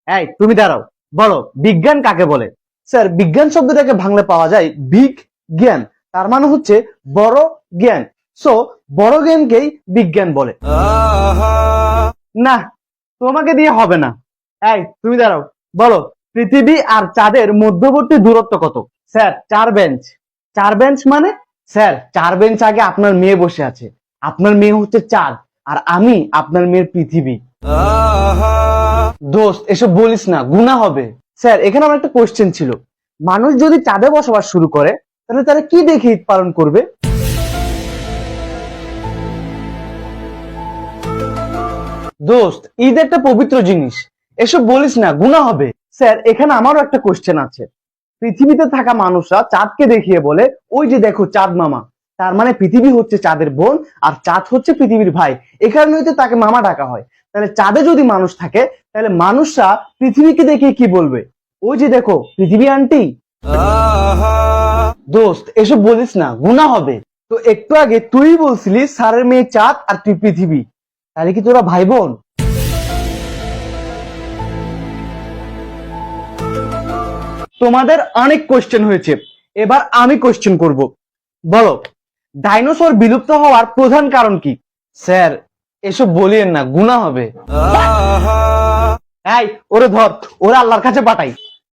এই তুমি দাঁড়াও, বলো বিজ্ঞান কাকে বলে? স্যার, বিজ্ঞান শব্দটাকে ভাঙলে পাওয়া যায় বিগ জ্ঞান, তার মানে হচ্ছে বড় জ্ঞান। সো বড় জ্ঞানকেই বিজ্ঞান বলে। না, তোমাকে দিয়ে হবে না। এই তুমি দাঁড়াও, বলো পৃথিবী আর চাঁদের মধ্যবর্তী দূরত্ব কত? Sir, 4 bench. 4 বেঞ্চ মানে? স্যার, 4 বেঞ্চ আগে আপনার মেয়ে বসে আছে। আপনার মেয়ে হচ্ছে চাঁদ, আর আমি আপনার মেয়ের পৃথিবী। দোস্ত, এসব বলিস না, গুনাহ হবে। স্যার, এখানে আমার একটা কোশ্চেন ছিল, মানুষ যদি চাঁদে বসবাস শুরু করে তাহলে তারা কি দেখে ঈদ পালন করবে? দোস্ত, ঈদ একটা পবিত্র জিনিস, এসব বলিস না, গুনাহ হবে। স্যার, এখানে আমারও একটা কোশ্চেন আছে, পৃথিবীতে থাকা মানুষরা চাঁদকে দেখিয়ে বলে ওই যে দেখো চাঁদ মামা, তার মানে পৃথিবী হচ্ছে চাঁদের বোন আর চাঁদ হচ্ছে পৃথিবীর ভাই, এ কারণেই তো তাকে মামা ডাকা হয়। তাহলে চাঁদে যদি মানুষ থাকে, তাহলে মানুষরা পৃথিবীকে দেখে কি বলবে? ওই যে দেখো পৃথিবী আন্টি। দোস্ত, এসব বলিস না, গুনাহ হবে। তো একটু আগে তুই বলছিলি স্যারের মেয়ে চাঁদ আর তুই পৃথিবী, তাহলে কি তোরা ভাই বোন? তোমাদের অনেক কোশ্চেন হয়েছে, এবার আমি কোশ্চেন করব। বলো, ডাইনোসর বিলুপ্ত হওয়ার প্রধান কারণ কি? স্যার, এসব বলিয়েন না, গুনাহ হবে। এই, ওরে ধর, ওরে আল্লাহর কাছে পাঠাই।